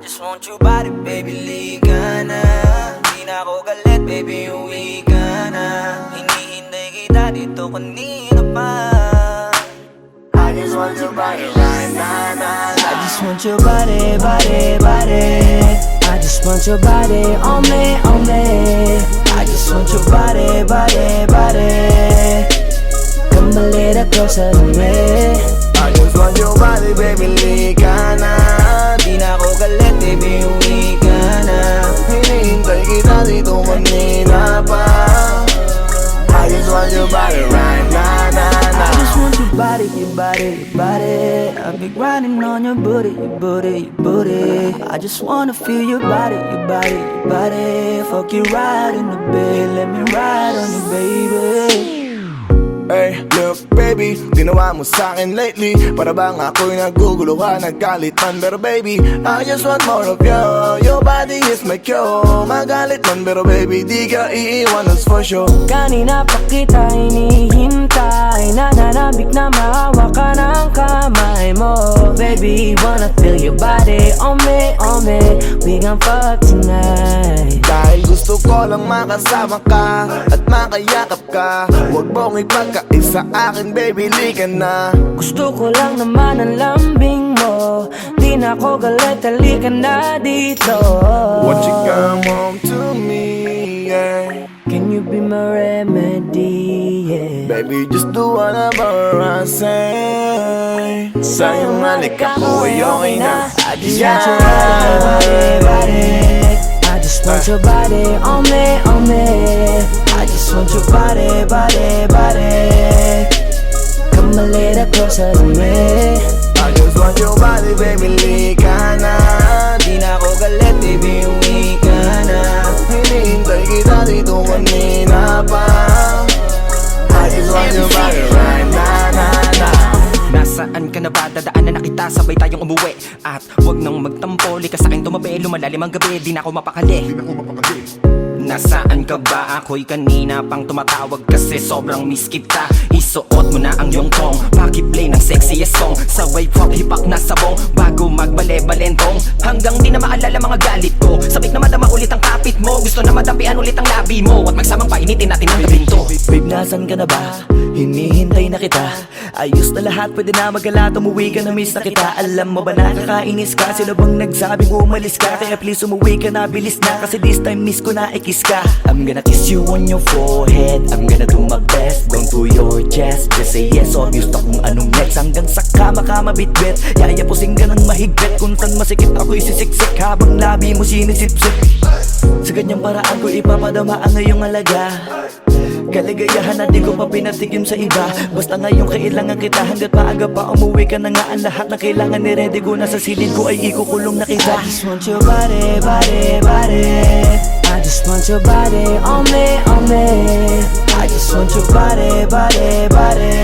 just want your body, baby, liga na. Di na ako galit, baby, uwi ka na. Hinihintay kita dito kanina pa. I just want your body right now. I just want your body, body, body. I just want your body on me, on me. I just want your body, body, body. Come a little closer to me. I just want your body, baby, liga na. Di na ako galit, baby, uwi ka na. Hinihintay kita dito kanina pa. I just want your body right now, I just want your body, your body, your body. I've been grinding on your booty, your booty, your booty. I just wanna feel your body, your body, your body. Fuck you right in the bed, let me ride on you, baby. Hey, look baby, ginawa mo sa'kin lately. Para bang ako'y naguguluhan, nagkalitan. Pero baby, I just want more of you. Your body is my cure. Magalit man pero baby, di ka iiwan, that's for sure. Kanina pa kita hinihintay, nananabik na mahawa ka ng kamay mo. Baby, wanna feel your body on me, on me. We gon' fuck tonight. Dahil gusto ko lang makasama ka at makayakap ka. Huwag mong ipagkaisa akin, baby, liga na. Gusto ko lang naman ang lambing mo. Di na ako galit, halika na dito. Won't you come home to me, yeah. Can you be my remedy, yeah. Baby, just do whatever I say. Sa'yong halik ako ay okay na. I just want your body, body. I just want your body on me, on me. I just want your body, body, body. Come a little closer to me. I just want your body, baby, liga na. Di na ako galit, baby, uwi ka na. Hinihintay kita dito kanina pa. I just want your body right now. Nasaan ka na ba? Dadaanan na kita, sabay tayong umuwi. At wag nang magtampo, lika sa'kin tumabi. Lumalalim ang gabi, di na ako mapakali. Nasaan ka ba? Ako'y kanina pang tumatawag kasi sobrang miss kita. Isuot mo na ang iyong tong, pakiplay ng sexiest song. Sa wave hop, hipak na sabong, bago magbale-balentong. Hanggang di na maalala mga galit ko. Sabik na madama ulit ang kapit mo. Gusto na madampian ulit ang labi mo. At magsamang painitin natin ang gabing to. Babe, nasan ka na ba? Hinihintay na kita. Ayos na lahat, pwede na magala. Umuwi ka na, miss na kita. Alam mo ba nakakainis ka? Sino bang nagsabing umalis ka? Kaya please umuwi ka na, bilis na. Kasi this time miss ko na ikis ka. I'm gonna kiss you on your forehead. I'm gonna do my best down to your chest. Just say yes, obvious na kung anong next. Hanggang sa kama ka mabitbit. Yayapusing ka ng mahigpit. Kung saan masikip ako'y sisiksik habang labi mo sinisipsip. Sa ganyang paraan ko ipapadama ang iyong alaga. Kaligayahan na di ko pa pinatikim sa iba. Basta ngayon kailangan kita. Hanggat maaga pa umuwi ka na nga. Ang lahat na kailangan ni ready ko. Nasa silid ko ay ikukulong na kita. I just want your body, body, body. I just want your body on me, on me. I just want your body, body, body.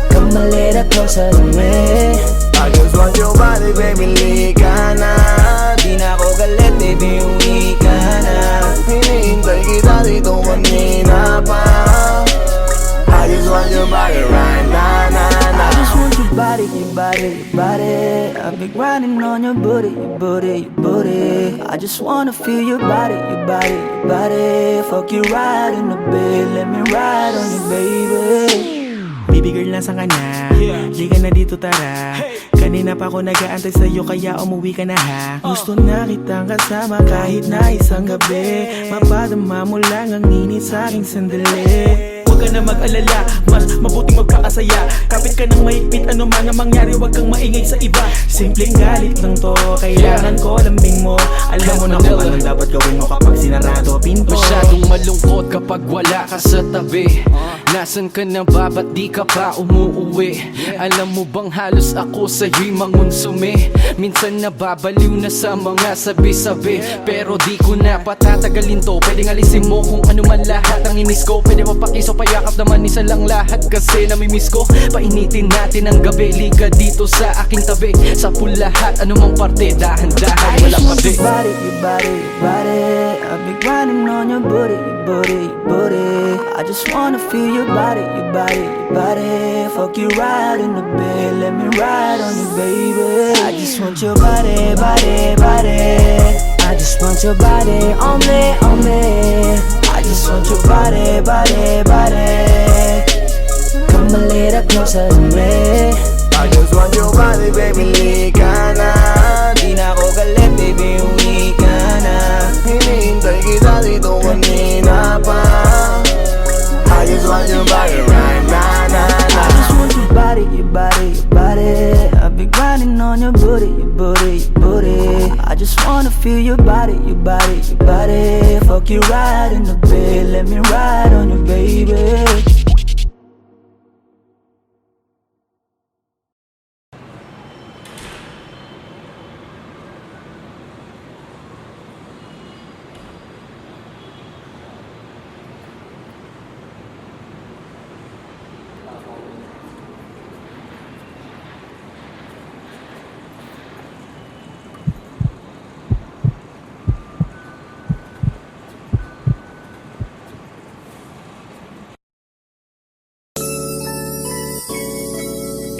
Come a little closer to me. I just want your body, baby, liga na. Di na ako galit, baby, uwi ka na. Hinihintay kita dito kanina pa. I just want your body right now. I just want your body, your body, your body. I've been grinding on your booty, your booty, your booty. I just wanna feel your body, your body, your body. Fuck you right in the bed, let me ride on you, baby. Baby girl, nasan ka na? Liga na dito, tara. Kanina pa ako nag-aantay sa'yo, kaya umuwi ka na ha. Gusto na kitang kasama kahit na isang gabi. Mapadama mo lang ang init sa'king sandali. Huwag ka na mag-alala, mas mabuting magpakasaya. Kapit ka ng mahigpit, ano man ang mangyari, huwag kang maingay sa iba. Simpleng galit lang to, kailangan ko lambing mo. Alam mo na kung anong dapat gawin mo kapag sinarado pinto. Masyadong malungkot kapag wala ka sa tabi. Nasaan ka na ba? Ba't di ka pa umuuwi? Alam mo bang halos ako sa'yo'y mangonsume? Minsan nababaliw na sa mga sabi-sabi. Pero di ko na patatagalin to. Pwedeng alisin mo kung ano man lahat ang inis ko. Pwede mapakiso, payakap naman isa lang lahat. Kasi namimiss ko. Painitin natin ang gabi. Liga dito sa aking tabi. Sa lahat, anumang parte, dahan-dahan, wala pa di. Your body, your body, your body. I've been grinding on your booty, your booty, your booty. I I just wanna feel your body, your body, your body. Fuck you right in the bed, let me ride on you, baby. I just want your body, body, body. I just want your body on me, on me. I just want your body, body, body. Come a little closer to me. I just want your body, baby, lika na. Di na ako galit, baby, uwi ka na. Hinihintay kita dito kanina pa. I just want your body right now, na, na. I just want your body, your body, your body. I've been grinding on your booty, your booty, your booty. I just wanna feel your body, your body, your body. Fuck you right in the bed, let me ride on you, baby.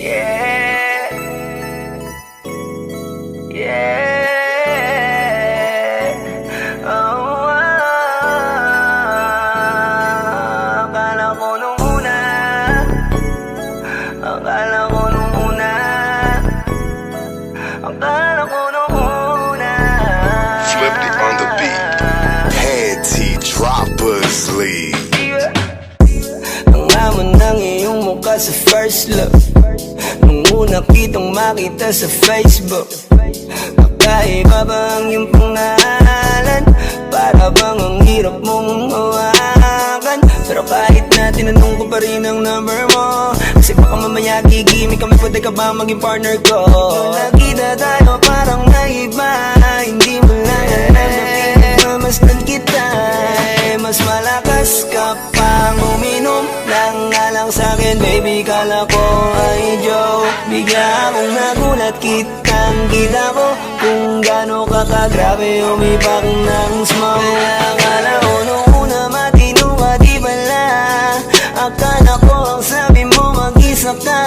Yeah, yeah. Oh, akala ko nung una, akala ko nung una, akala ko nung una. Flipped it on the beat. Panty Droppers League. Ang laman ng iyong mukha sa first look. Nung una kitang makita sa Facebook, kakaiba ba ang iyong pangalan? Para bang ang hirap mong hawakan? Pero kahit na tinanong ko pa rin ang number mo, kasi baka mamaya gigimik kami, pwede ka ba maging partner ko? Nung nakita tayo parang naiba, hindi mo lang alam na pinagmamasdan kita. Mas malakas ka pang uminom ng alang sa'kin, baby, kala ko ay joke. Bigla akong nagulat, kitang-kita ko kung gaano ka kagrabe umipak ng smoke. Akala ko nung una matino ka, di bala. Akala ko ang sabi mo mag-isa ka,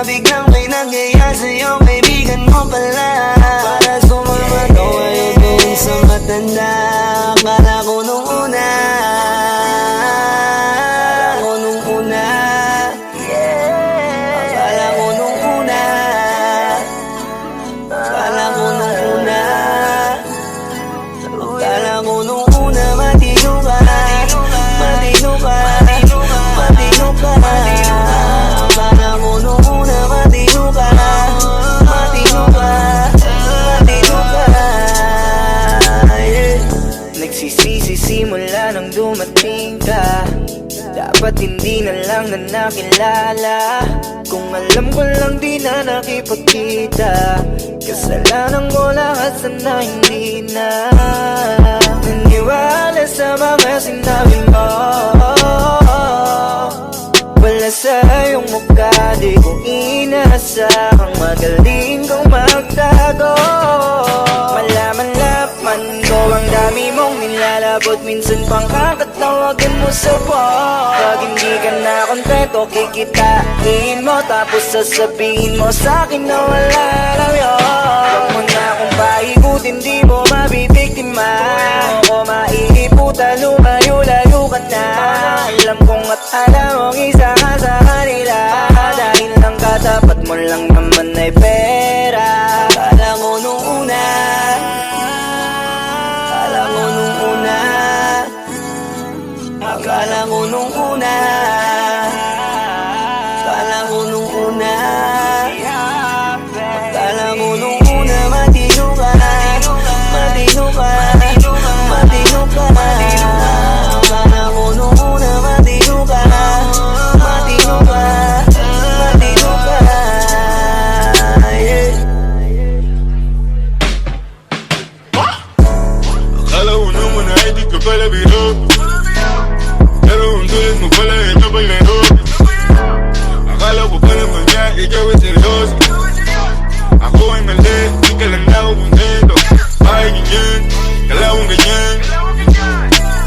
biglang may nagaya sa'yo, kaibigan mo pala. Para sumama to ngayon kung sa matanda. Akala ko nung una, simula nang dumating ka, dapat hindi na lang na nakilala. Kung alam ko lang di na nakipagkita, kasalanan ko lahat, sana hindi na naniwala sa mga sinabi mo. Wala sa iyong mukha, di ko inasahang magaling kang magtago. Malaman-laman ko ang dami mong nilalabot, minsan pang kakatawagan mo sa phone. Pag hindi ka na kontento, kikitain mo, tapos sasabihin mo sa'kin na wala lang yun. Huwag mo na akong paikutin, di mo mabibiktima. Huwag mo maiiputa, lumayo-layo ka na. Alam kong at alam mong isa ka sa kanila, dahil lang katapat mo lang naman ay pera. Akala ko nung una, akala ko nung una, akala ko nung una, akala ko nung una, akala ko nung una, matino ka, matino ka, matino ka. Akala ko nung una, matino ka, matino ka, matino ka. Akala ko naman ay di ka pala biro, pero ang tulad mo pala ito pa'y laro. Akala ko pa naman niya, ikaw ay seryoso. Ako ay mali, di ka lang na ako kontento. Bakit ganyan, kalawang ganyan,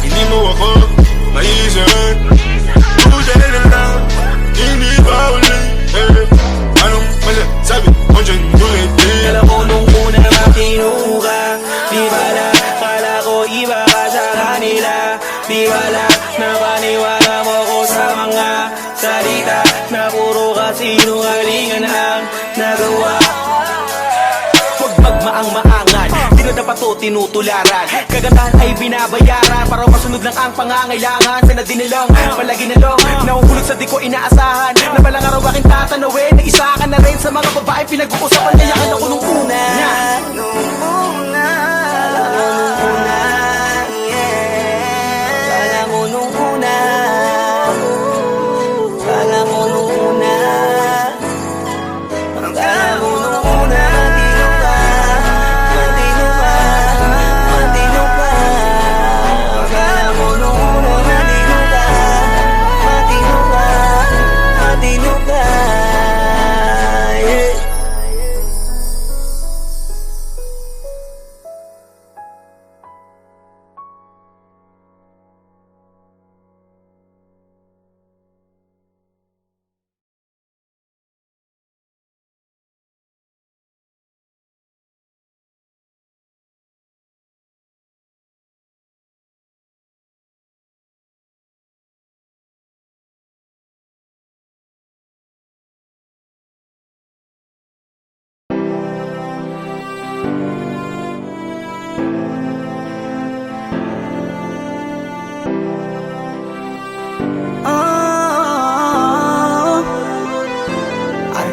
hindi mo ako maiisahan. Di wala na paniwala mo ko sa mga salita na puro kasinungalingan ang nagawa. Huwag magmaang-maangan, di na dapat to tinutularan. Kagandahan ay binabayaran para masunod lang ang pangangailangan. Sana din nilang palagi na lang nahuhulog sa di ko inaasahan. Na balang araw aking tatanawin na isa ka na rin sa mga babae pinag-uusapan. Kaya ka na ko nung una.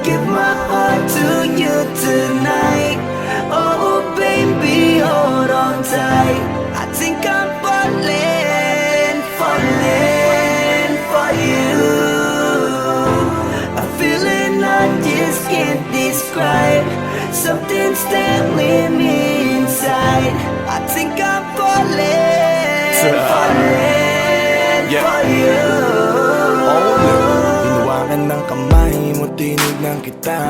Give my heart to you tonight. Oh baby, hold on tight. I think I'm falling for you. A feeling I just can't describe. Something's staring me inside. I think I'm falling for you. Hinawakan ng kamay mo, tinignan kita.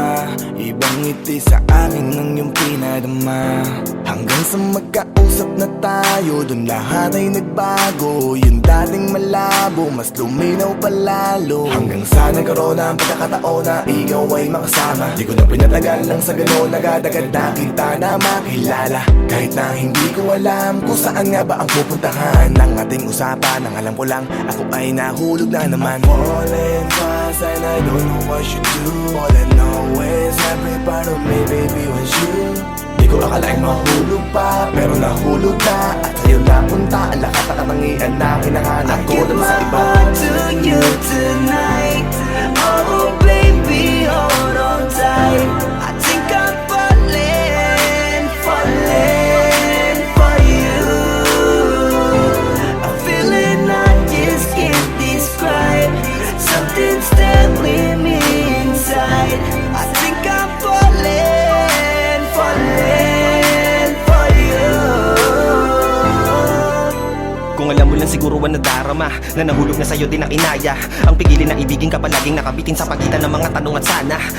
Ibang ngiti sa akin ng iyong pinadama. Hanggang sa magkausap na tayo, dun lahat ay nagbago. Yung dating malabo, mas luminaw palalo. Hanggang sa nagkaroon na ang pagkakataon na ikaw ay makasama. Di ko na pinatagal lang sa gano'n, nagadagad na kita na makilala. Kahit na hindi ko alam kung saan nga ba ang pupuntahan ng ating usapan. Ang alam ko lang, ako ay nahulog na naman. I'm falling fast and I don't know what you do. All I know is every part of me, baby, was you. Di ko akalaing mahulog pa, pero nahulog na. At sa'yo napunta ang lahat na katangian na hinahanap ko dun sa iba. To you tonight. Oh baby, hold on tight. I think I'm falling for you. A feeling I just can't describe. Something's staring me inside. I think I'm falling for you. Kung alam mo lang siguro ang nadarama na nahulog na sa'yo din ang inaya. Ang pigilin na ibigin ka palaging nakabitin sa pagitan ng mga tanong at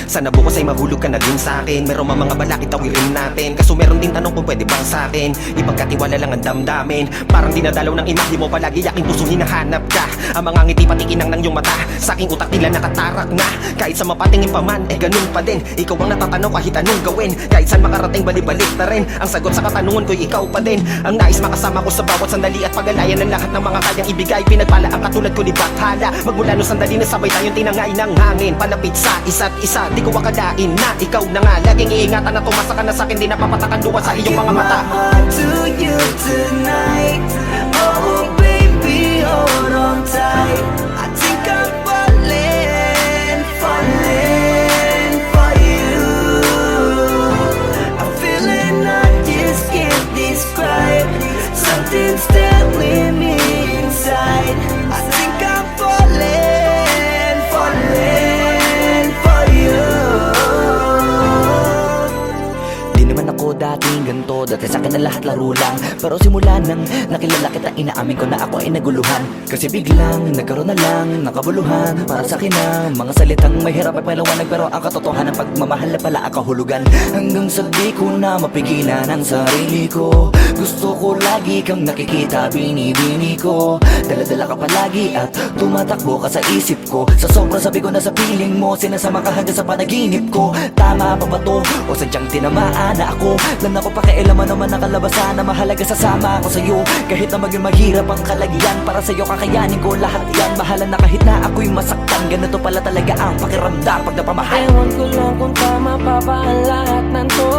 sana bukas ay mahulog ka na din sa'kin. Meron mga balakid tawirin natin, kaso meron din tanong kung pwede bang sa'kin ipagkatiwala lang ang damdamin. Parang dinadalaw ng inak, di mo palagi aking puso hinahanap ka. Ang mga ngiti patikinang ng iyong mata, sa aking utak nila nakatarak na. Kahit sa mapatingin pa man, ganun pa din. Ikaw ang natatanaw kahit anong gawin. Kahit saan makarating balibalik na rin. Ang sagot sa katanungan ko'y ikaw pa din. Ang nais makasama ko sa bawat sandali at pag-alayan ng lahat ng mga kayang ibigay. Pinagpala ang katulad ko ni Bathala. Magmula no sandali na sabay tayong tinangay ng hangin. Palapit sa isa't isa, di ko akalain na ikaw na nga. Laging iingatan na tumasa ka na sa'kin, di napapatakan luwa sa iyong mga mata. To you tonight. Oh baby, hold on tight. I think I'm falling for you. A feeling I just can't describe. Something's staring me inside. I think I'm falling for you. Di naman ako dating ganito, dati sa'kin na lahat laro lang. Pero simula nang nakilala kita, inaamin ko na ako ay naguluhan. Kasi biglang nagkaroon na lang ng kabuluhan. Para sa'kin ang mga salitang may hirap ay paliwanag, pero ang katotohanan pagmamahal na pala ang kahulugan. Hanggang sa di ko na mapigilan ang sarili ko. Gusto ko lagi kang nakikita, binibini ko. Dala-dala ka palagi at tumatakbo ka sa isip ko. Sa sobrang sabi ko na sa piling mo, sinasama ka hanggang sa panaginip ko. Tama pa ba to? O sadyang tinamaan na ako? Lang ako pakialaman naman ang kalabasan na mahalaga sasama ako sa'yo. Kahit na maging mahirap ang kalagyan, para sa'yo kakayanin ko lahat yan. Mahala na kahit na ako'y masaktan, ganito pala talaga ang pakiramdam pag napamahal. Ewan ko lang kung tama pa ba ang lahat ng to.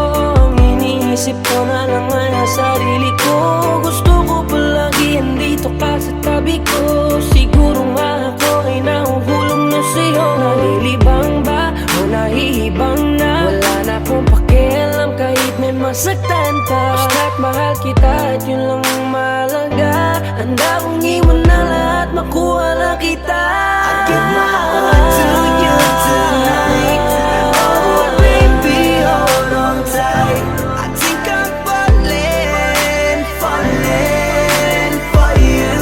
Iniisip ko na lang ang sarili ko. Gusto ko palagi andito ka sa tabi ko. Siguro nga ako ay nahuhulog na sa'yo. Nalilibang ba o nahihibang na? Wala na akong pakialam kahit may masaktan pa. Basta't mahal kita at yun lang ang mahalaga. Handa kong iwan na lahat, makuha lang kita. I give my heart to you tonight. Oh baby, hold on tight. I think I'm falling, falling for you.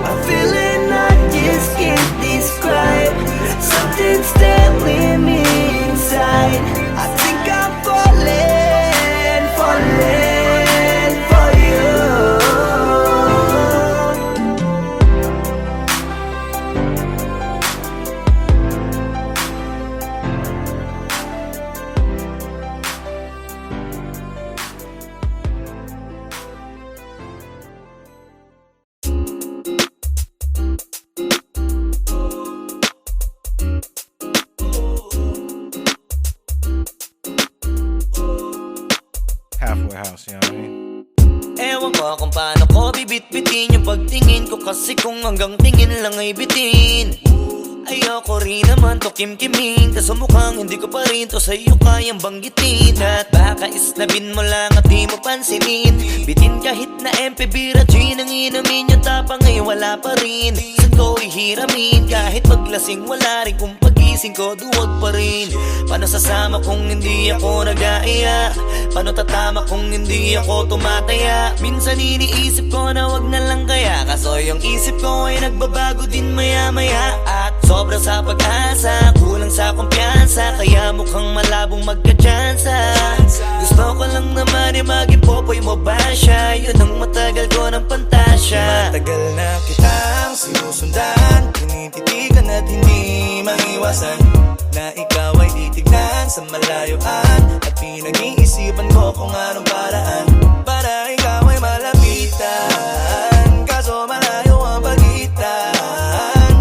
A feeling I just can't describe. Something's telling me inside. I think I'm falling, falling for you. Halfway house, you know what I mean? Ewan ko kung paano ko bibit-bitin yung pagtingin ko. Kasi kung hanggang tingin lang ay bitin, ayoko rin naman to kim-kiming. Kaso mukhang hindi ko pa rin to sa'yo kayang banggitin. At baka isnabin mo lang at di mo pansinin. Bitin kahit na MP, bira, gin ang inumin. Yung tapang ay wala pa rin. Saan ko ihiramin? Kahit maglasing wala rin. Kung pagising ko duwag pa rin. Paano sasama kung hindi ako nag-aaya? Paano tatama kung hindi ako tumataya? Minsan iniisip ko na wag na lang kaya. Kaso yung isip ko ay nagbabago din maya-maya. At sobra sa pag-asa, kulang sa kumpiyansa, kaya mukhang malabong magka-tsansa. Gusto ko lang naman ay maging popoy mo ba siya? Yun ang matagal ko ng pantasya. Matagal na kitang sinusundan, tinititigan at hindi maiwasan na ikaw ay titignan sa malayuan. At pinag-iisipan ko kung anong paraan para ikaw ay malapitan. Kaso malayo ang pagitan.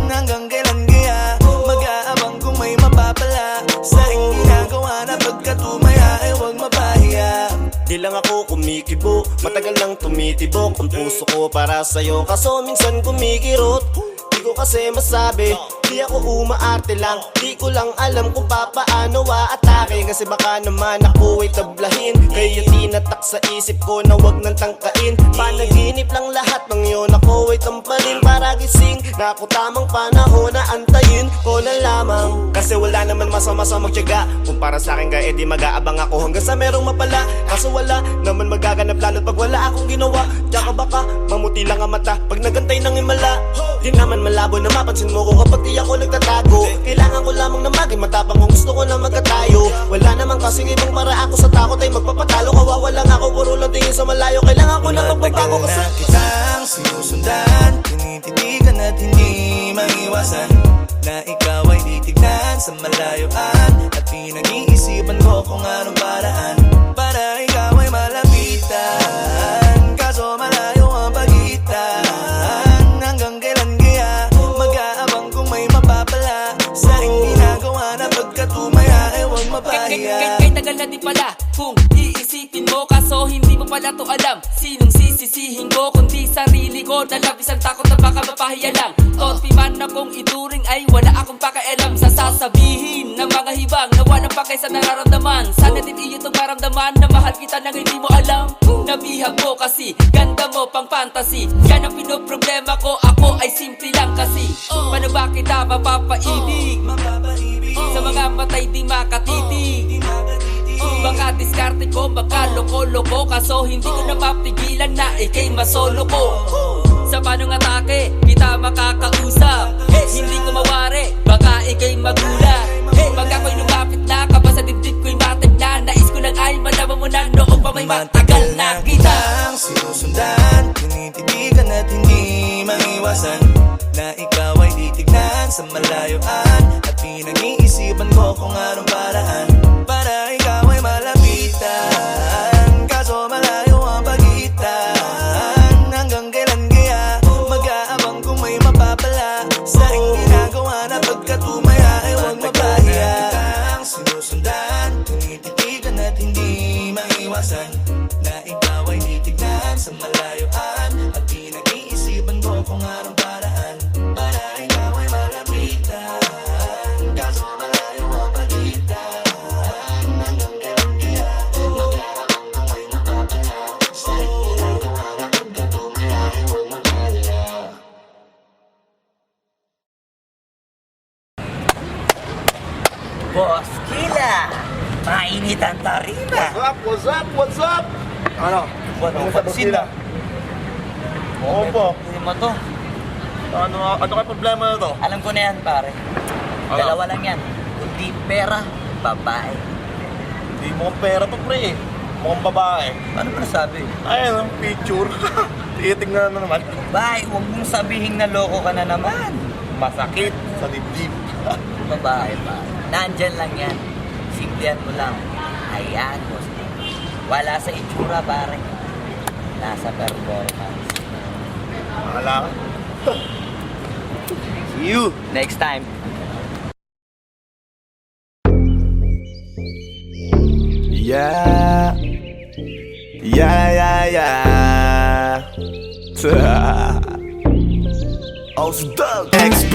Hanggang kailan kaya mag-aabang kung may mapapala sa aking ginagawa na pagkatumaya ay huwag mapahiya. Di lang ako kumikibo, matagal nang tumitibok ang puso ko para sa'yo. Kaso minsan kumikirot, di ko kasi masabi. Di ako umaarte lang, di ko lang alam kung papaano atake. Kasi baka naman ako ay tablahin, kaya tinatak sa isip ko na wag nang tangkain. Panaginip lang lahat ng yun, ako ay tampalin para gising na ako tamang panahon na antayin ko na lamang. Kasi wala naman masama sa magtiyaga, kung para sa akin kaya di mag-aabang ako hanggang sa merong mapala. Kaso wala naman magaganap lalo't pag wala akong ginawa. Tsaka baka mamuti lang ang mata pag nagantay ng himala. Di naman malabo na mapansin mo ko kapag di ako nagtatago. Kailangan ko lamang na maging matapang kung gusto ko na magkatayo. Wala naman kasing ibang para ako sa takot ay magpapatalo. Kawawa lang ako, puro lang tingin sa malayo. Kailangan ko na magbabago kasi na kitang sinusundan, tinititigan at hindi maiwasan na ikaw ay titignan sa malayuan. At pinag-iisipan ko kung anong paraan para ikaw ay malapitan. Kaso malayo ang pagitan. Hanggang kailan kaya mag-aabang kung may mapapala sa aking ginagawa na pagkatumaya ay huwag mapahiya. Kay tagal na di pala kung iisipin mo, kaso hindi mo pala to alam. Sinong sisisihin ko kundi sarili ko, na labis ang takot na baka mapahiya lang. Tonti man akong ituring ay wala akong pakialam sa sasabihin ng mga hibang na walang pakay sa nararamdaman. Sana din iyo itong maramdaman na mahal kita nang hindi mo alam. Nabihag mo kasi, ganda mo pang fantasy. Yan ang pinoproblema ko, ako ay simple lang kasi. Paano ba kita mapapaibig sa mga matay di makatitig? Baka diskarte ko, baka loko-loko, kaso hindi ko na mapigilan na ikay masolo ko. Sa panong atake, kita makakausap. Hindi ko mawari, baka ikay magulat. Pag ako'y lumapit na, kapag sa dibdib ko'y matag na, nais ko lang ay malaman mo na noong pa may matagal na kita. Sinusundan, tinititigan at hindi maiwasan na ikaw ay titignan sa malayuan. At pinag-iisipan ko kung anong paraan para ikaw ay malapitan. kalayuan at pinag-iisipan ko kung anong paraan para ikaw ay malapitan. Kaso malayo ang pagitan. Hanggang kailan kaya magkaroon ng may napapala. Stay ginagawa ng gato, kaya huwag mag-alala. Boss Kila, mainit ang tarima. What's up? Ano? Ano pansin na? Oo po. Hindi mo to. Ano kayo problema na to? Alam ko na yan, pare. Ano? Dalawa lang yan. Kundi pera, babae. Hindi mo pera to, pre. Mukhang babae. Ano ba nasabi? Ayun, ang picture. Titingnan na naman. Bay, huwag mong sabihin na loko ka na naman. Masakit sa dibdib. Babae, pare. Nandyan lang yan. Simplihan mo lang. Ayan, boss. Wala sa itsura, pare. Nasa performance. Wala ka. See you. Next time. Yeah. Osdog XP.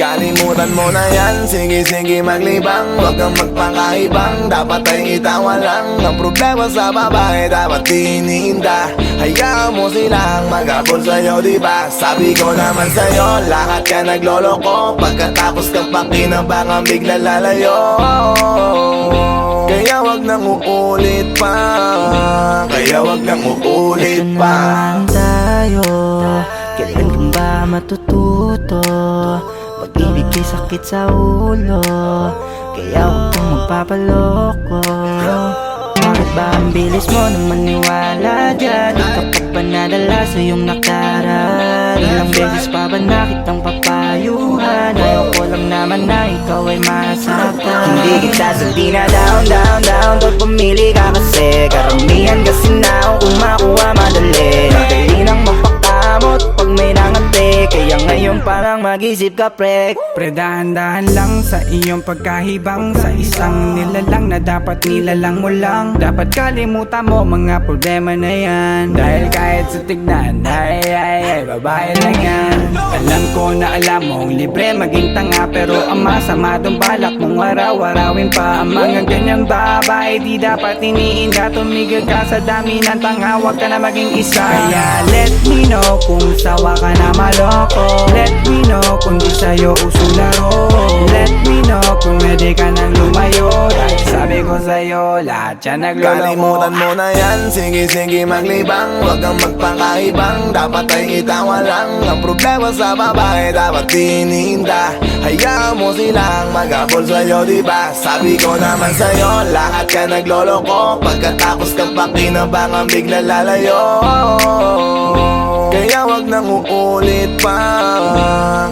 Kalimutan mo na yan, sige maglibang. Huwag kang magpakaibang, dapat ay itawa lang. Ang problema sa babae, dapat tinihinda. Hayaan mo silang mag-abol sa'yo, diba? Sabi ko naman sa'yo, lahat ka nagloloko. Pagkatapos kang pakinabang, bigla lalayo. Kaya wag nang uulit pa. Kaya wag nang uulit Ito pa. naman tayo, kailan ba matututo? Pag-ibig ay sakit sa ulo, kaya huwag kang magpapaloko. Bakit ba ang bilis mo na maniwala dyan? Di ka pa ba nadala sa iyong nakaraan? Ilang beses pa ba nakitang papayuhan? Ayoko lang naman na ikaw ay masaktan. Hindi kita sabi na down Pag pumili ka kasi karamihan kasi na kung makuha madali. Dali nang magpakamot pag may nangante. Kaya ngayon parang mag-isip ka, pre. Dahan-dahan lang sa iyong pagkahibang. Sa isang nilalang na dapat nilalang mo lang. Dapat kalimutan mo mga problema na yan. Dahil kahit sa tignan, ay, babae lang yan. Alam ko na alam mong libre maging tanga, pero ang masama dong balak mong araw-arawin pa. Ang mga ganyang babae di dapat iniinda. Tumigil ka sa dami ng tanga, huwag ka na maging isa. Kaya let me know kung sawa ka na maloko. Let me know kung di sa'yo uso laro. Let me know kung pwede ka nang lumayo. Dahil sabi ko sa'yo, lahat yan nagloloko. Kalimutan mo na yan, sige maglibang. Huwag kang magpakaibang, dapat ay itawa lang. Ang problema sa babae, dapat tinihinda. Hayaan mo silang mag-abol sa'yo, diba? Sabi ko naman sa'yo, lahat ka nagloloko. Pagkatapos kang pakinabang, bigla lalayo. Kaya wag nang uulit pa.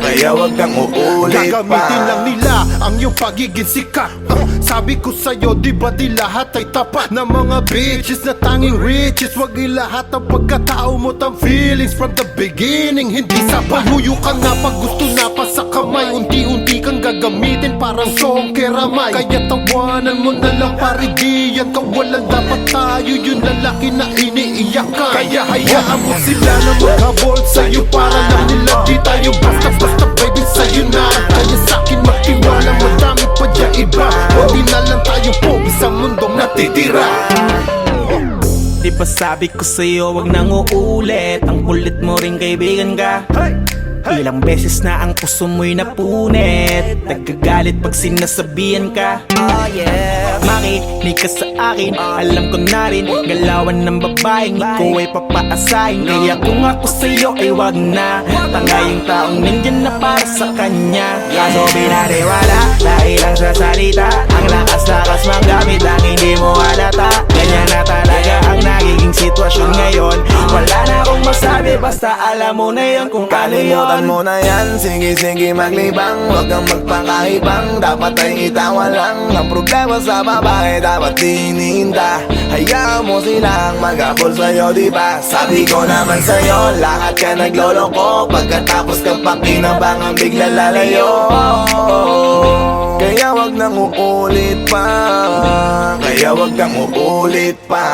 Kaya wag nang uulit pa. Gagamitin lang nila ang iyong pagiging sikat. Sabi ko sa'yo, di ba di lahat ay tapat na mga bitches na tanging riches. Wag ilahat ang pagkatao mo tang feelings from the beginning. Hindi sapat, huyo ka na pag gusto na pa sa kamay. Unti-unti kang gagamitin parang song keramay. Kaya tawanan mo na lang pare, di yan kawalan. Dapat tayo yung lalaki na iniiyakan. Kaya hayaan mo sila na maghabol sa'yo para lang nila di tayo basta-basta baby sa'yo na. Kaya sa'kin magtiwala, madami pa dyan iba. Hindi na lang tayo pogi sa mundong natitira. Di ba sabi ko sa'yo, wag nang uulit. Ang kulit mo rin kaibigan ka. Ilang beses na ang puso mo'y napunit. Nagkagalit pag sinasabihan ka. Oh yeah. Makinig ka sa akin, alam ko na rin galawan ng babaeng ikaw ay papaasahin. Kaya kung ako sa'yo ay wag na. Tanga yung taong nandyan na para sa kanya. Kaso binariwala dahil lang sa salita. Ang lakas-lakas mang gamit ang hindi mo halata. Ganyan na talaga ang ang nagiging sitwasyon ngayon. Wala na akong masabi, basta alam mo na yun kung ano Kalimutan yun. mo na yan, sige maglibang. Huwag kang magpakaibang, dapat ay itawa lang. Ang problema sa babae, dapat tinihinda. Hayaan mo silang mag-apol sa'yo, diba? Sabi ko naman sa'yo, lahat ka nagloloko. Pagkatapos ka pakinabangan, bigla lalayo. Kaya wag nang uulit pa. Kaya wag kang uulit pa.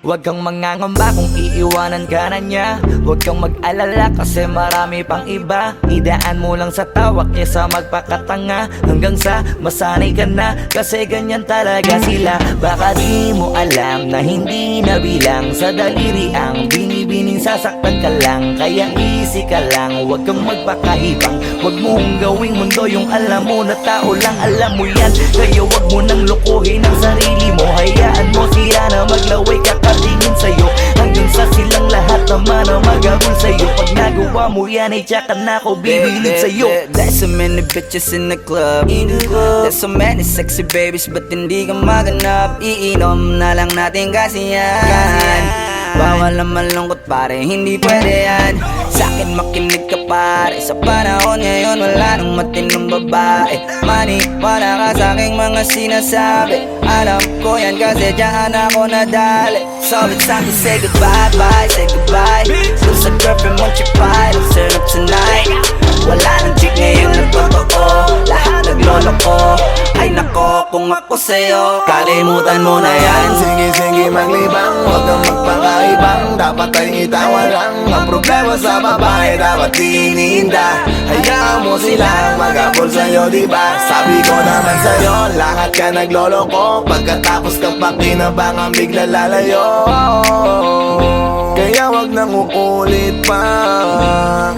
Huwag kang mangangamba kung iiwanan ka na niya. Huwag kang mag-alala kasi marami pang iba. Idaan mo lang sa tawak niya sa magpakatanga, hanggang sa masanay ka na, kasi ganyan talaga sila. Baka di mo alam na hindi na bilang sa daliri ang binibining sasaktan ka lang. Kaya easy ka lang, huwag kang magpakahibang. Huwag mong gawing mundo yung alam mo na tao lang alam mo yan. Kaya huwag mo nang lokohin ang sarili mo. Hayaan mo sila na maglaway kakatingin sa'yo, hanggang sa silang lahat naman ang magagol sa'yo. Pag nagawa mo yan ay tsaka na ako bibilid sa'yo. There's so many bitches in the club. There's so many sexy babies, but hindi ka maganap. Iinom na lang natin kasi yan. Bawal naman lungkot pare, hindi pwede yan. Sa'kin makinig ka pare, sa panahon ngayon wala nang matinong babae. Maniwala ka sa'king mga sinasabi, alam ko yan kasi dyan ako nadali. So it's time to say goodbye, bye, say goodbye. Dun sa girlfriend mo chipay, let's turn up tonight. Wala nang chick ngayon nagtotoo, lahat nagloloko. Ay nako, kung ako sa'yo, kalimutan mo na yan. Sige maglibang, huwag kang magpakaibang. Dapat ay itawa lang. Ang problema sa babae, dapat tinihinda. Hayaan mo silang mag-apol sa'yo, diba? Sabi ko naman sa'yo, lahat ka nagloloko. Pagkatapos kang pakinabangan, bigla lalayo. Kaya wag nang uulit pa.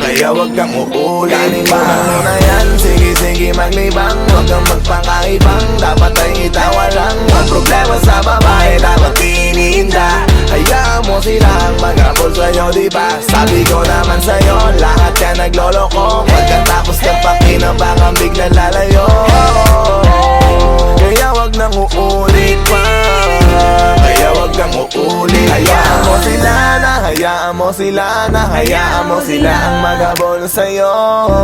Kaya wag kang uulit pa. Kalimutan mo na yan, sige maglibang. Huwag kang magpakaibang, dapat ay itawa lang. Ang problema sa babae, dapat tinihinda. Hayaan mo silang mag-apol sa'yo, diba? Sabi ko naman sa'yo, lahat ka nagloloko. Pagkatapos kang pakinabangan, bigla lalayo. Kaya wag nang uulit pa. Kaya wag kang uulit. Hayaan mo sila na, hayaan mo sila na, hayaan mo sila ang maghabol sa'yo.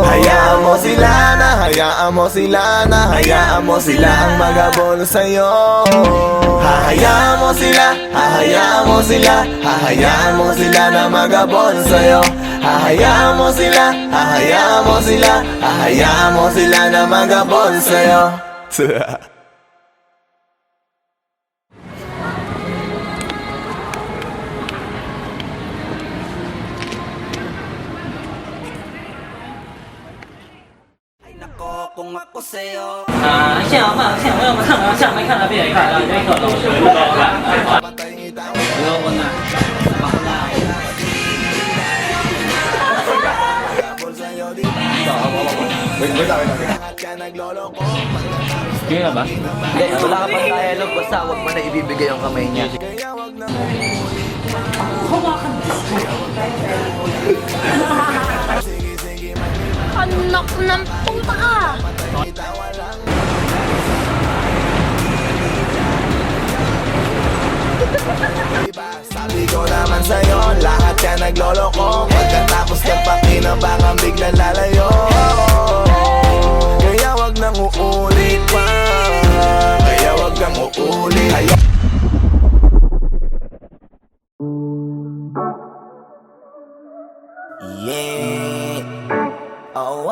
Hayaan mo sila na, hayaan mo sila na, hayaan mo sila ang maghabol sa'yo. Hahayaan mo sila, hahayaan mo sila, hahayaan mo sila na maghabol sa'yo. Hahayaan mo sila, hahayaan mo sila, hahayaan mo sila na maghabol sa'yo. Kung ako sa'yo, 现在我们想没看到别人看到这个老师不高看，不要问呐。 Kaya ba? Hindi, wala ka pang dialogue, basta huwag mo na ibibigay ang kamay niya. Anak ng puta ka! Sabi ko naman sa'yo, lahat ka nagloloko. Pagkatapos kang pakinabangan, bigla lalayo. Kaya wag nang uulit pa. Kaya wag kang uulit. yeah. Oh,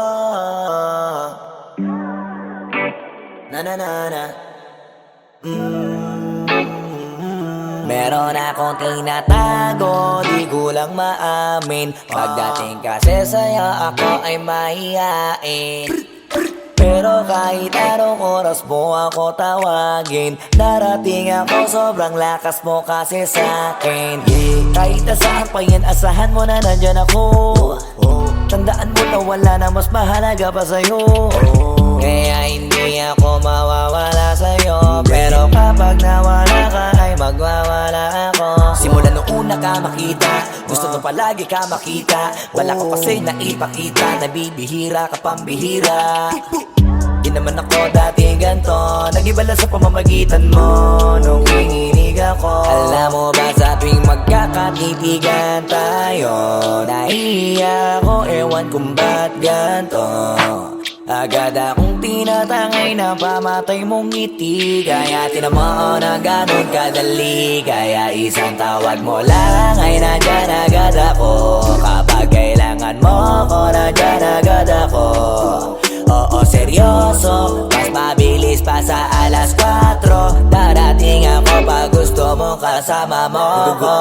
na na na na. Meron akong tinatago, di ko lang maamin. Pagdating kasi sa'yo, ako ay mahihain. Pero kahit anong oras mo ako tawagin, darating ako, sobrang lakas mo kasi sa'kin. Kahit asahan pa yan, asahan mo na nandyan ako. Tandaan mo na wala na mas mahalaga pa sa'yo. Kaya hindi ako mawawala sa'yo. Pero kapag nawala ka ay magwawala ako. Simula nung una ka makita, gusto mo palagi ka makita. Wala ko kasi naipakita, nabibihira ka pambihira. naman ako dati ganto. Nag-iba lang sa pamamagitan mo nung kininig ako. Alam mo ba sa tuwing magkakatitigan tayo, nahihiya ako, ewan kung ba't ganto. Agad akong tinatangay na pamatay mong ngiti. Kaya tinamaan na ganun kadali. Kaya isang tawag mo lang ay nandyan agad ako. Kapag kailangan mo ko, nandyan agad ako. Oo, seryoso, mas mabilis pa sa alas 4. Darating ako pag gusto mo kasama mo ko.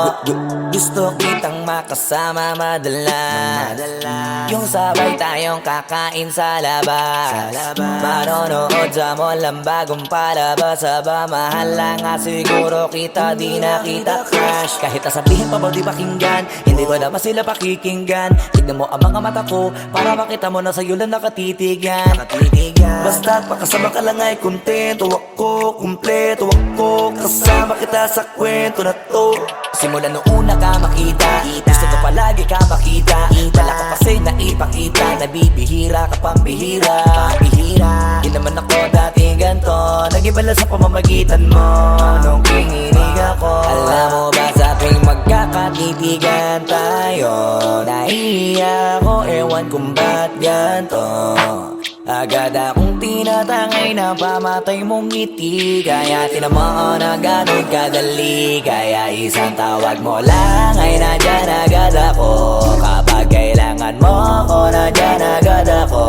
Gusto kitang makasama madalas, yung sabay tayong kakain sa labas, manonood sa mall ng bagong palabas. Aba, mahal lang nga siguro kita, di na kita crush. Kahit nasabihin pa ba di pakinggan, hindi ko naman sila pakikinggan. Tignan mo ang mga mata ko, para makita mo na sa'yo lang nakatitigan. Basta't pakasama ka lang ay kontento ako, kumpleto ako. Kasama kita sa kwento na to. Simula noong una ka makita, gusto ko palagi ka makita. Wala ko kasi naipakita, nabibihira ka pambihira. Di naman ako dati ganto. Nag-iba lang sa pamamagitan mo nung kininig ako. Alam mo ba sa tuwing magkakatitigan tayo, nahihiya ako, ewan kung ba't ganto. Agad akong tinatangay na pamatay mong ngiti. Kaya tinamaan na ganun kadali. Kaya isang tawag mo lang ay nandyan agad ako. Kapag kailangan mo ko, nandyan agad ako.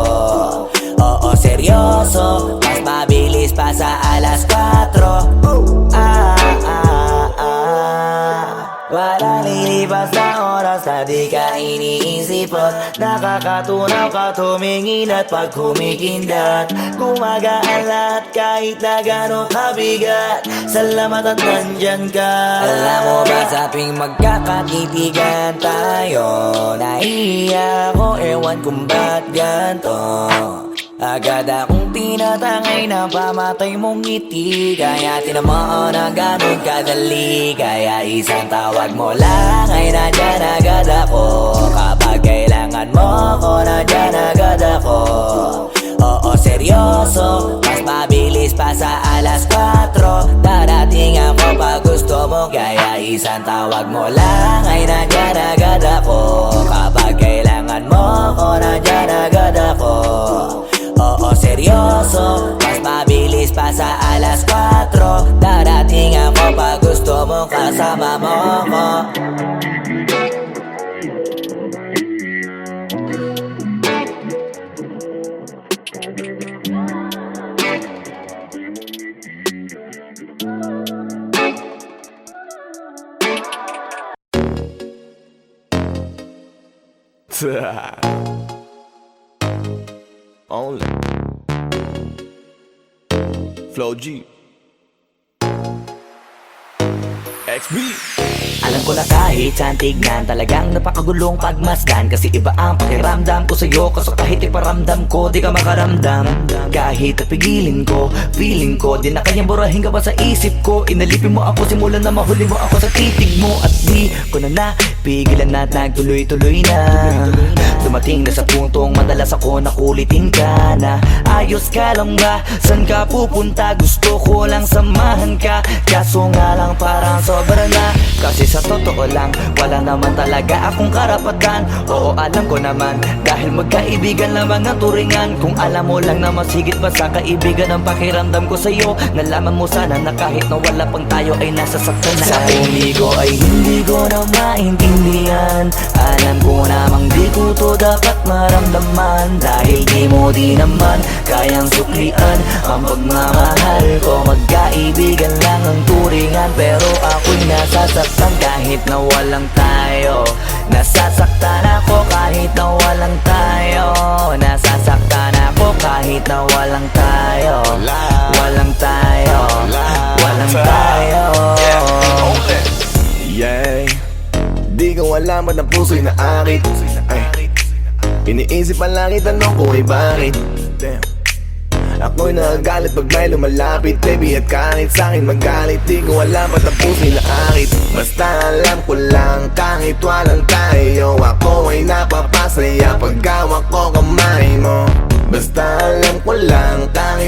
Oo, seryoso, mas mabilis pa sa alas 4. Walang lilipas na oras na di ka iniisipot. Nakakatunaw ka tumingin at pag humikindat, gumagaan lahat kahit na gano'ng kabigat. Salamat at nandyan ka. Alam mo ba sa tuwing magkakatitigan tayo, nahihiya ako, ewan kung ba't ganto. Agad akong tinatangay na pamatay mong ngiti. Kaya tinamaan na ganun kadali. Kaya isang tawag mo lang ay nandyan agad ako. Kapag kailangan mo ko, nandyan agad ako. Oo, seryoso, mas mabilis pa sa alas 4. Darating ako pag gusto mo. Kaya isang tawag mo lang ay nandyan agad ako. Kapag kailangan mo ko, nandyan agad ako. Oo, seryoso, mas mabilis pa sa alas 4. Darating ako pag gusto mo kasama mo ko. Only Flow G XB. Alam ko na kahit saan tignan, talagang napakagulong pagmasdan. Kasi iba ang pakiramdam ko sa'yo, kaso kahit iparamdam ko, di ka makaramdam. Kahit napigilin ko, feeling ko, di na kayang burahin ka pa sa isip ko. Inalipin mo ako, simula na mahuli mo ako sa titig mo. At di ko na napigilan na nagtuloy-tuloy na. Dumating na sa puntong madalas ako nakulitin ka na. Ayos ka lang ba? San ka pupunta? Gusto ko lang samahan ka, kaso nga lang parang sobra na. Kasi sa totoo lang, wala naman talaga akong karapatan. Oo, alam ko naman, dahil magkaibigan lamang ang turingan. Kung alam mo lang na mas higit pa sa kaibigan ang pakiramdam ko sa'yo, nalaman mo sana na kahit na wala pang tayo ay nasasaktan na. Sa umigo ay hindi ko na maintindihan. Alam ko namang di ko to dapat maramdaman, dahil di mo di naman kayang suklian ang pagmamahal ko. Magkaibigan lang ang turingan, pero ako'y nasasaktan kahit na walang tayo. Nasasaktan ako kahit na walang tayo. Nasasaktan ako kahit na walang tayo. Walang tayo. Walang tayo. Yeah. Di ko alam ba't ang puso'y naakit. Iniisip ang langit, tanong ko ay bakit. Ako'y nagagalit pag may lumalapit, baby, at kahit sa'kin magalit. Di ko alam ba't ang puso'y naakit. Basta alam ko lang kahit walang tayo, ako ay napapasaya pag hawak ko kamay mo. Basta alam ko lang kahit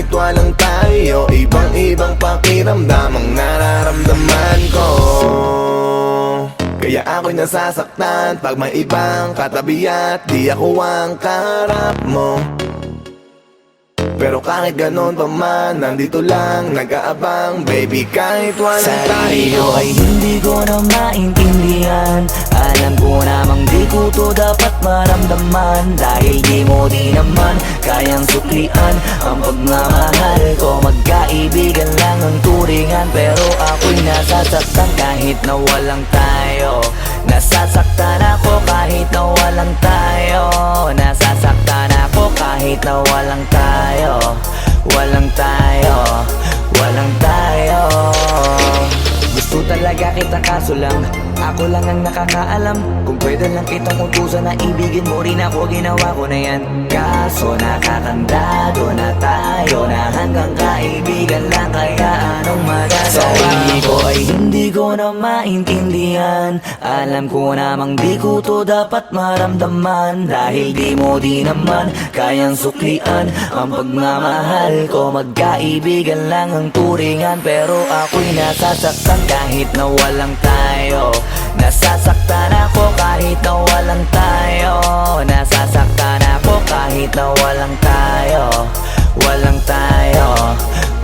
nasasaktan pag may ibang katabi at di ako ang kaharap mo. Pero kahit ganon pa man, nandito lang, nag-aabang, baby, kahit walang sarili tayo. ko ay hindi ko na maintindihan. Alam ko namang di ko to dapat maramdaman, dahil di mo di naman kayang suklian ang pagmamahal ko. Magkaibigan lang ang turingan, pero ako'y nasasaktan kahit na walang tayo. Nasasaktan ako kahit na walang tayo. Nasasaktan ako kahit na walang tayo. Walang tayo, walang tayo. Gusto talaga kita kaso lang ako lang ang nakakaalam. Kung pwede lang kitang utusan na ibigin mo rin ako, ginawa ko na yan. Kaso nakakandado na tayo na hanggang kaibigan lang, kaya anong magagawa? Sarili ko ay hindi ko na maintindihan. Alam ko namang di ko to dapat maramdaman, dahil di mo di naman kayang suklian ang pagmamahal ko. Magkaibigan lang ang turingan, pero ako'y nasasaktan kahit na walang tayo. Nasasaktan ako kahit na walang tayo. Nasasaktan ako kahit na walang tayo. Walang tayo,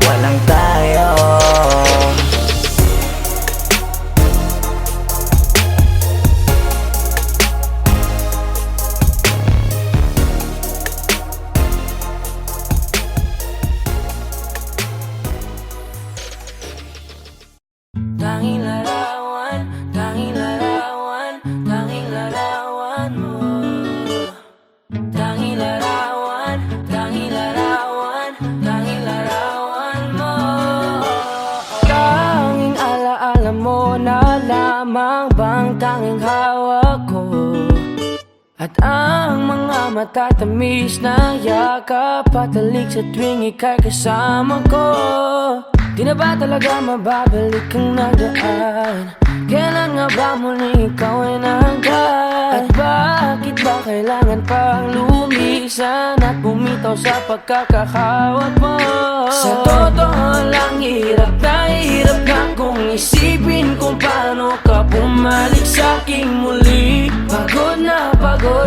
walang tayo. Tanging larawan, tanging larawan, tanging larawan mo. Tanging larawan, tanging larawan, tanging larawan mo. Tanging alaala mo na lamang bang tanging hawak ko, at ang mga matatamis na yakap patalik sa tuwing ika'y kasama ko. Di na ba talaga mababalik ang nagdaan? Kailan nga ba muli ikaw ay nahanggan? At bakit ba kailangan pang lumisan at bumitaw sa pagkakahawak mo? Sa totoo lang, hirap na kung isipin kung paano ka bumalik sa'king muli. Pagod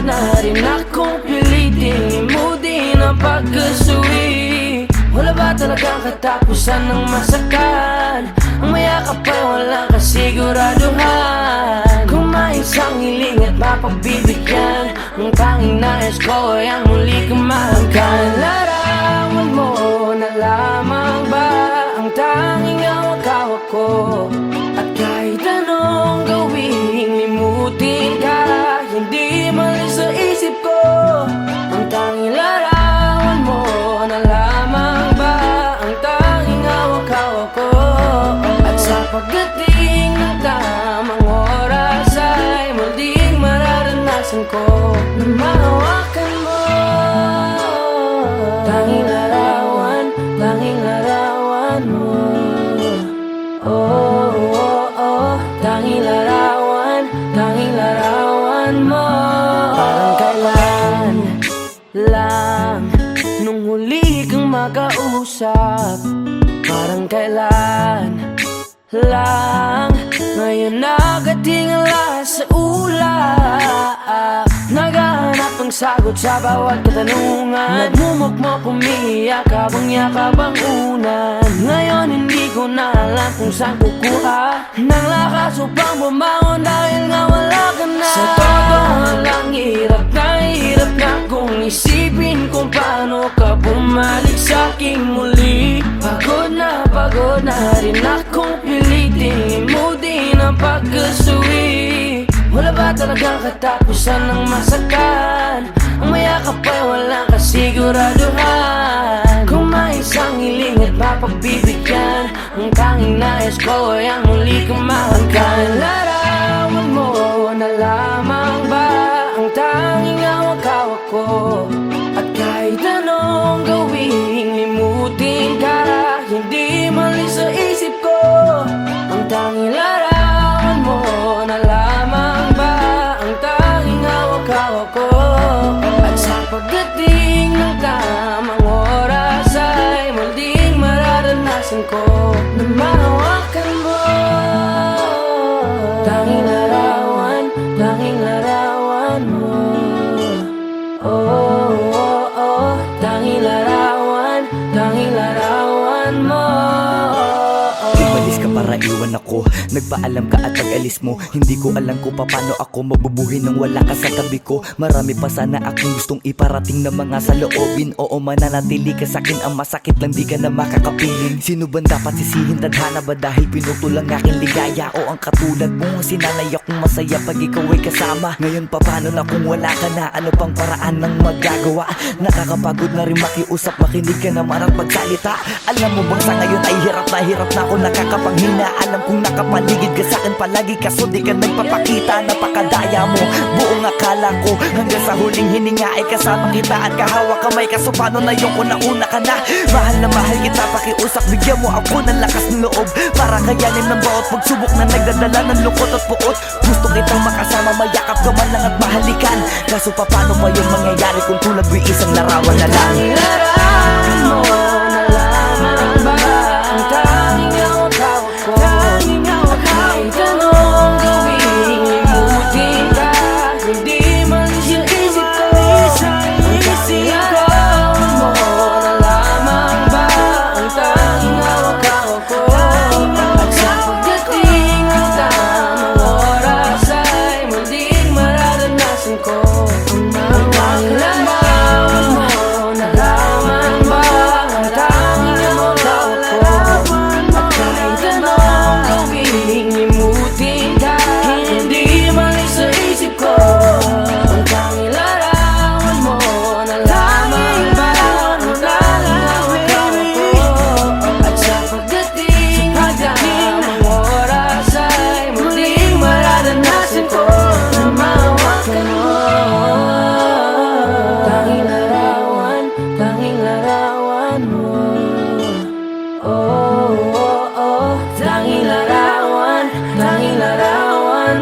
na rin akong pilitin, limutin ang pagkasuwi. Wala ba talagang katapusan ng masakan? Ang mayakap ay walang kasiguraduhan. Kung may isang hiling at mapagbibigyan, ang tanging nais ko ay ang muli kang mahanggan. Larawan mo na lamang ba ang tanging hawak-hawak ko, at kahit anong gawin, limutin ka, hindi malis sa isip ko. Ang tanging larawan mo na lamang ba ang tanging hawak-hawak ko, at sa pagdating ng tamang oras ay muling mararanasan ko na mahawakan mo. Tanging larawan, tanging larawan mo. Oh, oh, oh, tanging larawan, tanging larawan mo. Parang kailan lang nung huli kang makausap, parang kailan lang ngayon nakatingala sa ulap. Naghahanap ng sagot sa bawat katanungan, nagmumukmok, umiiyak habang yakap ang unan. Ngayon hindi ko na alam kung saan kukuha ng lakas upang bumangon, dahil nga wala ka na. Sa totoo lang, hirap na kung isipin kung paano ka bumalik sa'king muli. Pagod na rin akong pilitin, limutin ang pagkasuwi. Wala ba talagang katapusan ng masakan? Ang mayakap ay walang kasiguraduhan. Kung may isang hiling at mapagbibigyan, ang tanging nais ko ay ang muli kang mahanggan. Larawan mo na lamang ba ang tanging hawak-hawak ko, at kahit anong gawin, limutin ka, hindi malis sa isip ko. Ang tanging larawan mo na lamang ba ang tanging hawak-hawak ko, at sa pagdating ng tamang oras ay muling mararanasan ko na mahawakan mo. Nagpaalam ka at pag-alis mo, hindi ko alam kung paano ako mabubuhay nang wala ka sa tabi ko. Marami pa sana akong gustong iparating na mga saloobin. Oo, mananatili ka sa'kin, ang masakit lang di ka na makakapiling. Sino ba dapat sisihin, tadhana ba dahil pinutol ang aking ligaya? O ang katulad mo, sinanay akong masaya pag ikaw ay kasama. Ngayon pa paano na kung wala ka na, ano pang paraan ng magagawa? Nakakapagod na rin makiusap, makinig ka naman at magsalita. Alam mo bang sa ngayon ay hirap na ako nakakapanghina. Alam kong nakapaligid ka sa'kin palagi, kaso di ka nagpapakita. Napakadaya mo, buong akala ko hanggang sa huling hininga ay kasama kita at kahawak kamay. Kaso paano na yung una-una ka na? Mahal na mahal kita, pakiusap, bigyan mo ako ng lakas ng loob para kayanin ng bawat pagsubok na nagdadala ng lungkot at puot. Gusto kitang makasama, mayakap ka man lang at mahalikan. Kaso paano pa yung mangyayari kung tulad mo isang larawan na lang? Larawan mo na lamang ba ang tanging hawak ko? Kahit anong gawin, limutin ka, hindi man siya isip ko. Ang larawan mo na lamang ba ang tanging hawak ko? At sa pagdating ng tamang oras ay muling mararanasan ko ang tanging larawan mo na lamang ba ang tanging hawak ko? At kahit anong gawin, limutin ka, hindi mali sa isip ko. Ang tanging larawan mo na lamang ba ang tanging hawak ko? At sa pagdating ng oras ay muling mararanasan ko na mahawakan mo. Tanging larawan mo. Oh, oh, oh. Tanging larawan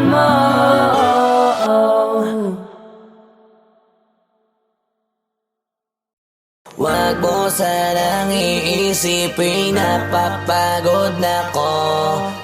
mo. Wag mo sanang iisipin, napapagod na ko.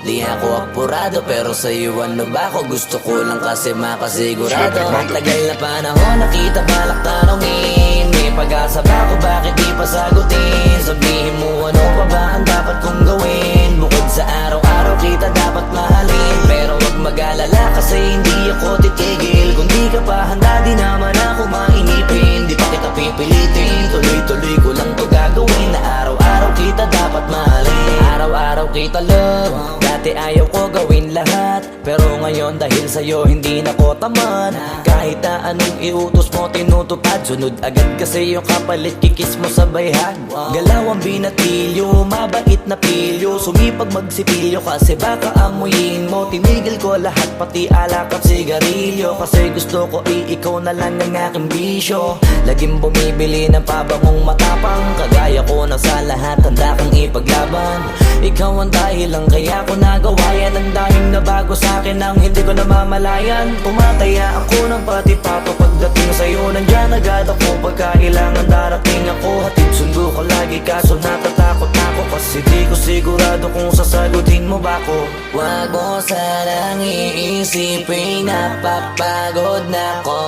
Di ako apurado pero sa'yo ano ba ako? Gusto ko lang kasi makasigurado. Matagal na panahon nakita balak tanongin, may pag-asa ba ako, bakit di pa sagutin? Sabihin mo ano pa ba ang dapat kong gawin? Bukod sa araw-araw kita dapat mahalin, pero wag mag-alala kasi hindi ako titigil. Kung di ka pa handa di naman ako mainipin. Di pa kita pipilitin, tuloy-tuloy ko lang to gagawin. Na araw-araw kita dapat mahalin, araw-araw kita love. Dati ayaw ko gawin lahat, pero ngayon dahil sa'yo hindi na ko tamad. Kahit na anong iutos mo tinutupad, sunod agad kasi yung kapalit kikis mo sa bayhag. Galaw ang binatilyo, mabait na pilyo, sumipag magsipilyo kasi baka amuyin mo. Tinigil ko lahat pati alak at sigarilyo, kasi gusto ko ikaw na lang ang aking bisyo. Laging bumibili ng pabangong matapang, kagaya ko na sa lahat handa kang ipaglaban. Ikaw ang dahilan kaya ko nagawa yan, ang dahing na bago sa'kin ang hindi ko namamalayan. Tumataya ako ng pati pato pagdating sa'yo, nandyan agad ako pagkailangan darating ako. Hatid sundo ko lagi kaso natatakot ako, kasi di ko sigurado kung sasagutin mo ba ko. Wag mo sanang iisipin, napapagod na ko.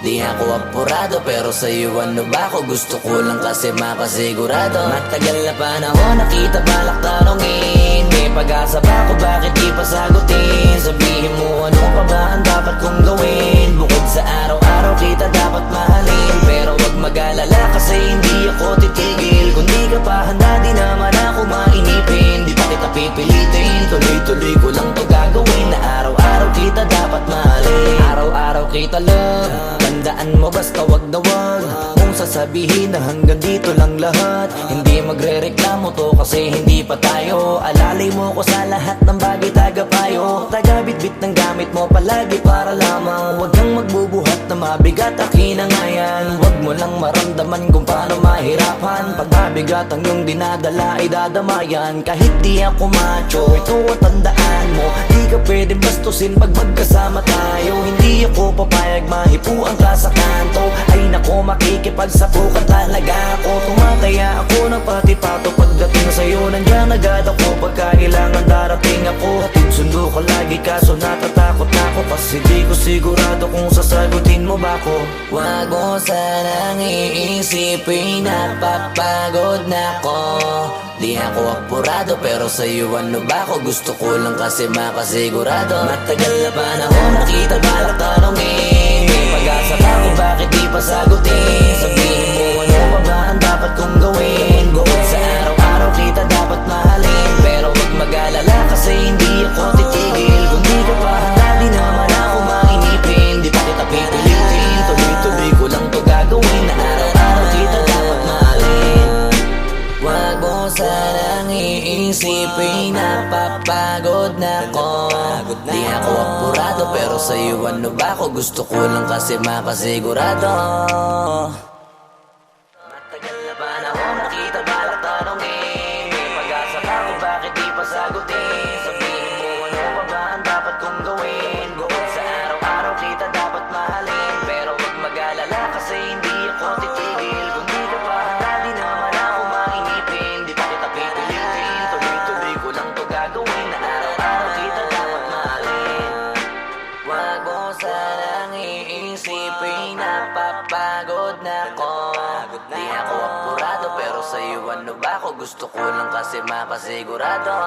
Di ako apurado pero sa'yo ano ba ako? Gusto ko lang kasi makasigurado. Matagal na panahon nakita balak tanongin, may pag-asa ba ako, bakit di pa sagutin? Sabihin mo ano pa ba ang dapat kong gawin? Bukod sa araw-araw kita dapat mahalin, pero wag mag-alala kasi hindi ako titigil. Kung di ka pa handa di naman ako mainipin. Di pa kita pipilitin, tuloy-tuloy ko lang to gagawin. Na araw-araw kita dapat mahalin, araw-araw kita love. Tandaan mo basta wag na wag kung sasabihin na hanggang dito lang lahat. Hindi magre-reklamo to kasi hindi pa tayo. Alalay mo ko sa lahat ng bagay, tagapayo. Taga-bitbit ng gamit mo palagi para lamang. Huwag kang magbubuhat na mabigat, akin na nga yan. Huwag mo lang maramdaman kung paano mahirapan. Pag mabigat ang iyong dinadala ay dadamayan. Kahit di ako macho, ito ang tandaan mo, di ka pwedeng bastusin pag magkasama tayo. Hindi ako papayag mahipuan ka sa kanto. Ay nako, makikipagsapukan talaga ako. Tumataya ako ng pati pato pagdating sa'yo, nandyan agad ako pagkailangan darating ako. Hatid sundo ko lagi kaso natatakot na ako, kasi di ko sigurado kung sasagutin mo ba ko. Wag mo sanang iisipin, napapagod na ko. Di ako apurado pero sa'yo ano ba ako? Gusto ko lang kasi makasigurado. Matagal na panahon nakita balak tanongin, may pag-asa ba kung bakit di pa sagutin? Sabihin mo ano pa ba ang dapat kong gawin? Bukod sa araw-araw kita dapat mahalin, pero wag mag-alala kasi hindi ako titigil. Kung di ka pa handa di naman ako mainipin, di pa kita pipilitin, tuloy-tuloy ko lang to gagawin. Na araw-araw kita dapat mahalin. Wag mo sanang iisipin napapagod na ko. Di ako apurado pero sa'yo ano ba ako? Gusto ko lang kasi makasigurado. Matagal na panahon nakita balak tanongin, may pag-asa ba kung bakit di pa sagutin? Sabihin mo ano pa ba ang dapat kong gawin? Bukod sa araw-araw kita dapat mahalin, pero wag mag-alala kasi hindi ako titigil. Kung di ka pa handa di naman ako mainipin, di pa kita pipilitin, tuloy-tuloy ko lang to gagawin. Na araw-araw kita dapat mahalin. Wag mo sanang iisipin napapagod na ko. Di ako apurado pero sa'yo ano ba ako? Gusto ko lang kasi makasigurado.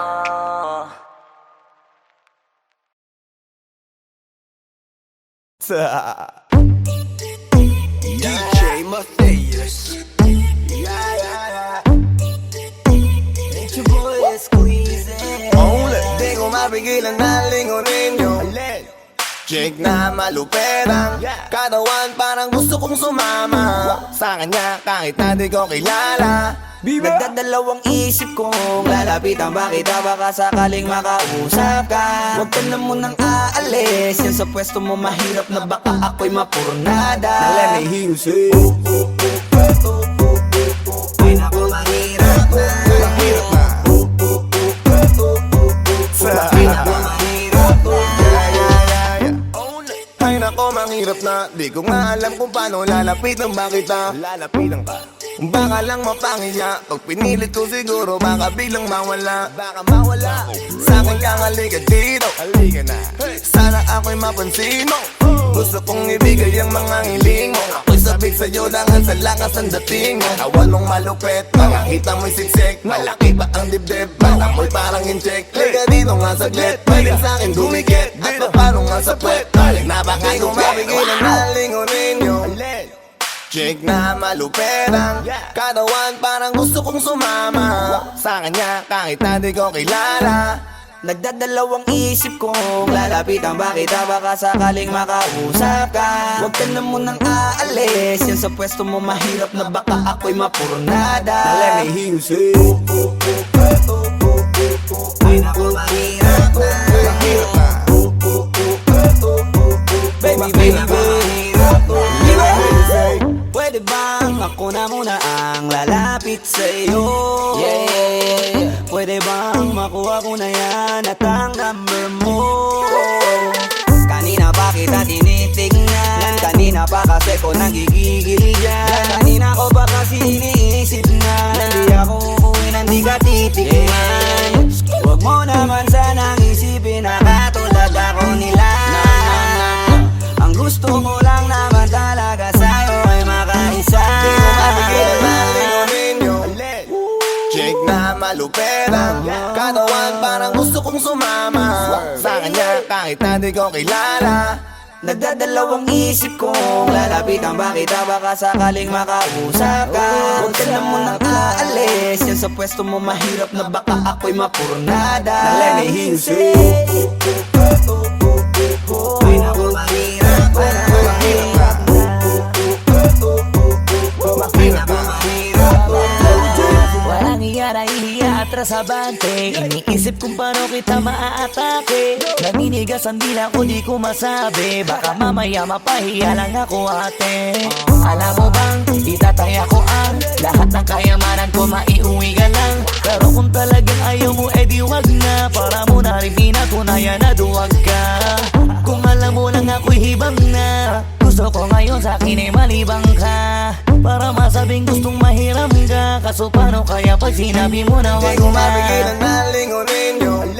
DJ Matthias. It's your boy Squeezy. Only di ko mapigilan na lingunin yung chick na maluperang katawan, parang gusto kong sumama sa kanya kahit na di ko kilala. Nagdadalawang isip kong lalapitan ba kita, baka sakaling makausap ka. Huwag ka na munang aalis, yan sa pwesto mo mahirap na baka ako'y mapurnada. Now let me hear you say ay naku mahirap na, mahirap na, ay naku mahirap na. Ay nako, mahirap na. Di ko nga alam kung paano lalapitan ba kita. Lalapitan ka baka lang mapangiya. Pag pinilit ko siguro baka biglang mawala. Baka mawala. Sa akin kang halika dito, halika na. Sana ako'y mapansin mo. Gusto kong ibigay ang mga hiling mo. Ako'y sabik sa'yo dangan sa lakas ang dating mo. Awan mong malupet, makakita mo'y siksik. Malaki ba ang dibdib, bata mo'y parang incheck. Liga dito nga saglit, pwede sa'kin dumikit. At paano nga sa puwet, balik na baka kung mapigilan na lingunin yung chick na maluperang katawan, parang gusto kong sumama sa kanya kahit na di ko kilala. Nagdadalawang isip kong lalapitan ba kita, baka sakaling makausap ka. Huwag ka na munang aalis, yan sa pwesto mo mahirap na baka ako'y mapurnada. Now let me hear you say ay naku mahirap na, mahirap na, baby baby mahirap na. Pwede bang ako na muna ang lalapit sa'yo? Yeah. Pwede bang makuha ko na yan at ang number mo? Kanina pa kita tinitignan, kanina pa kasi ko nagigigil dyan. Kanina ko pa kasi iniisip na hindi ako uuwi nang di ka titignan. Huwag mo naman sanang isipin na katulad ako nila. Ang gusto mo lang naman talaga sa'yo ay makaisa. Di ko mapigilan na lingunin yung chick na maluperang katawan, parang gusto kong sumama sa kanya kahit na di ko kilala. Nagdadalawang isip kong lalapitan ba kita, baka sakaling makausap ka. Huwag ka na munang aalis, yan sa pwesto mo mahirap na baka ako'y mapurnada. Now let me hear you say ay naku mahirap na, mahirap na, mahirap na, mahirap na. Walang iya na ihiya atras abante, iniisip kung paano kita maaatake. Naninigas ang dila ko di ko masabi, baka mamaya mapahiya lang ako ate. Alam mo bang itataya ko ang lahat ng kayamanan ko, maiuwi ka lang. Pero kung talagang ayaw mo edi wag na, para mo na rin pinatunayan na duwag ka. Kung alam mo lang ako'y hibang na, gusto ko ngayon sa akin ay malibang ka, para masabing gustong mahiram ka. Kaso paano kaya pag sinabi mo na Di wag ko na? mapigilan na lingunin yung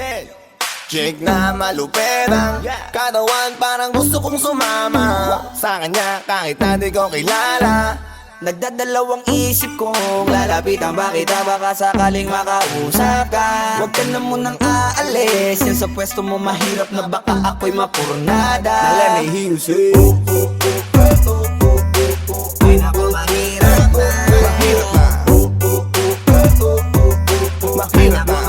chick na maluperang katawan, parang gusto kong sumama sa kanya kahit na di ko kilala. Nagdadalawang isip kong lalapitan ba kita, baka sakaling makausap ka. Huwag ka na munang aalis, yan sa pwesto mo mahirap na baka ako'y mapurnada. Now let me hear you say ay naku, mahirap na. Mahirap na. Mahirap na.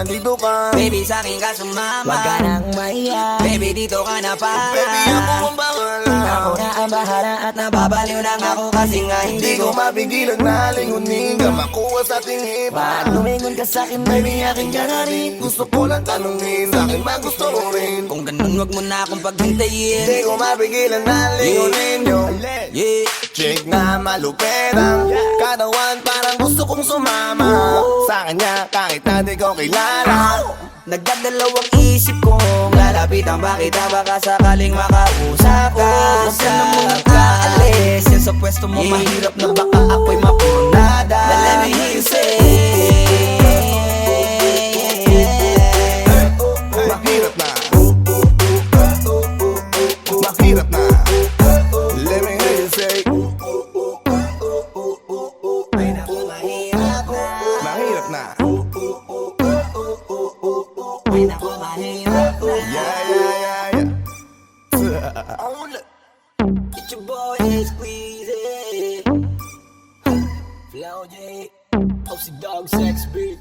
Dito ka, Baby, sa'kin ka sumama. Wag ka nang mahiya, Baby, dito ka na para. baby ako ang bahala. ako na ang bahala at Nababaliw na nga ako kasi nga Hindi hindi ko ko mapigilan na lingunin ka makuha sa ating hipa. Pag lumingon ka sa'kin, baby, aking ka na rin. Gusto ko lang tanungin, sa'kin ba gusto mo rin? Kung ganun wag mo na akong paghintayin. Hindi ko mapigilan na lingunin yung Yeah. chick na malupit ang katawan, parang gusto kong sumama sa kanya kahit na di ko kilala. Nagdadalawang isip kong lalapitan ba kita, baka sakaling makausap ka. Huwag ka na munang aalis, yan sa pwesto mo mahirap na baka ako'y mapurnada. Now let me hear you say Mahirap na. Mahirap na. Let me hear you say mahirap na. Yeah, yeah, yeah, yeah. Get your boy squeezy Flow J, Popsy Dog Sex Beat.